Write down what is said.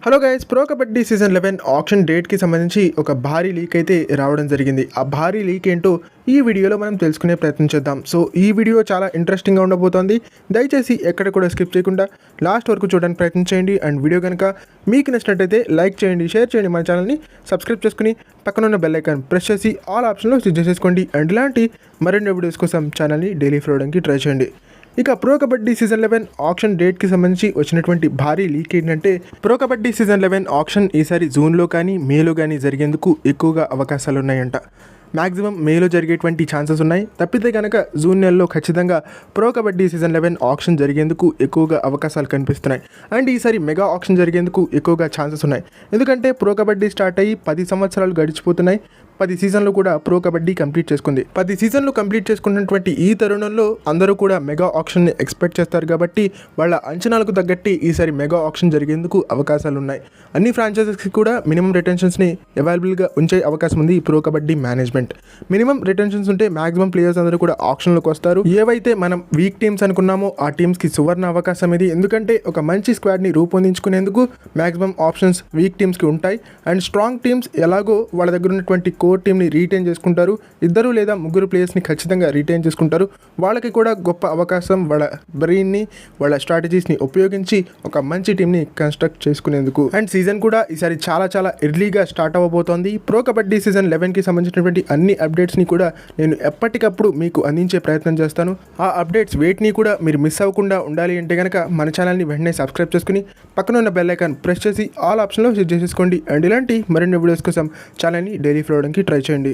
Hello guys, pro kabaddi season 11 auction డేట్కి సంబంధించి ఒక భారీ లీక్ అయితే రావడం జరిగింది. ఆ భారీ లీక్ ఏంటో ఈ వీడియోలో మనం తెలుసుకునే ప్రయత్నం చేద్దాం. సో ఈ వీడియో చాలా ఇంట్రెస్టింగ్గా ఉండబోతోంది. దయచేసి ఎక్కడ కూడా స్కిప్ చేయకుండా లాస్ట్ వరకు చూడడానికి ప్రయత్నం చేయండి. అండ్ వీడియో కనుక మీకు నచ్చినట్టయితే లైక్ చేయండి, షేర్ చేయండి, మన ఛానల్ని సబ్స్క్రైబ్ చేసుకుని పక్కనున్న బెల్ ఐకాన్ ప్రెస్ చేసి ఆల్ ఆప్షన్లో స్విచ్ చేసుకోండి. అండ్ ఇలాంటి మరిన్ని వీడియోస్ కోసం ఛానల్ని డైలీ ఫాలో అవడానికి ట్రై చేయండి. ఇక ప్రో కబడ్డీ సీజన్ 11 ఆక్షన్ డేట్కి సంబంధించి వచ్చినటువంటి భారీ లీక్ ఏంటంటే, ప్రో కబడ్డీ సీజన్ 11 ఆక్షన్ ఈసారి జూన్లో కానీ మేలో కానీ జరిగేందుకు ఎక్కువగా అవకాశాలు ఉన్నాయంట. మ్యాక్సిమం మేలో జరిగేటువంటి ఛాన్సెస్ ఉన్నాయి. తప్పితే కనుక జూన్ నెలలో ఖచ్చితంగా ప్రో కబడ్డీ సీజన్ 11 ఆక్షన్ జరిగేందుకు ఎక్కువగా అవకాశాలు కనిపిస్తున్నాయి. అండ్ ఈసారి మెగా ఆక్షన్ జరిగేందుకు ఎక్కువగా ఛాన్సెస్ ఉన్నాయి. ఎందుకంటే ప్రో కబడ్డీ స్టార్ట్ అయ్యి 10 సంవత్సరాలు గడిచిపోతున్నాయి. 10 సీజన్లు కూడా ప్రో కబడ్డీ కంప్లీట్ చేసుకుంది. 10 సీజన్లు కంప్లీట్ చేసుకున్నటువంటి ఈ తరుణంలో అందరూ కూడా మెగా ఆక్షన్ని ఎక్స్పెక్ట్ చేస్తారు. కాబట్టి వాళ్ళ అంచనాలకు తగ్గట్టి ఈసారి మెగా ఆక్షన్ జరిగేందుకు అవకాశాలు ఉన్నాయి. అన్ని ఫ్రాంచైజెస్కి కూడా మినిమం రిటెన్షన్స్ని అవైలబుల్గా ఉంచే అవకాశం ఉంది ఈ pro kabaddi management. Minimum retentions ఉంటే మ్యాక్సిమం ప్లేయర్స్ అందరూ కూడా ఆక్షన్లోకి వస్తారు. ఏవైతే మనం వీక్ టీమ్స్ అనుకున్నామో ఆ టీమ్స్కి సువర్ణ అవకాశం ఇది. ఎందుకంటే ఒక మంచి స్క్వాడ్ని రూపొందించుకునేందుకు మ్యాక్సిమం ఆప్షన్స్ వీక్ టీమ్స్కి ఉంటాయి. అండ్ స్ట్రాంగ్ టీమ్స్ ఎలాగో వాళ్ళ దగ్గర ఉన్నటువంటి కోర్ టీమ్ని రీటైన్ చేసుకుంటారు. 2 లేదా 3 ప్లేయర్స్ని ఖచ్చితంగా రీటైన్ చేసుకుంటారు. వాళ్ళకి కూడా గొప్ప అవకాశం వాళ్ళ బ్రెయిన్ని, వాళ్ళ స్ట్రాటజీస్ని ఉపయోగించి ఒక మంచి టీంని కన్స్ట్రక్ట్ చేసుకునేందుకు. అండ్ సీజన్ కూడా ఈసారి చాలా ఎర్లీగా స్టార్ట్ అవ్వబోతోంది. ప్రో కబడ్డీ సీజన్ 11కి సంబంధించినటువంటి అన్ని అప్డేట్స్ని కూడా నేను ఎప్పటికప్పుడు మీకు అందించే ప్రయత్నం చేస్తాను. ఆ అప్డేట్స్ వేటిని కూడా మీరు మిస్ అవ్వకుండా ఉండాలి అంటే కనుక మన ఛానల్ని వెంటనే సబ్స్క్రైబ్ చేసుకుని పక్కన ఉన్న బెల్ ఐకాన్ ప్రెస్ చేసి ఆల్ ఆప్షన్లో సెట్ చేసేసుకోండి. అండ్ ఇలాంటి మరిన్ని వీడియోస్ కోసం ఛానల్ని డైలీ ఫాలో అవడానికి ట్రై చేయండి.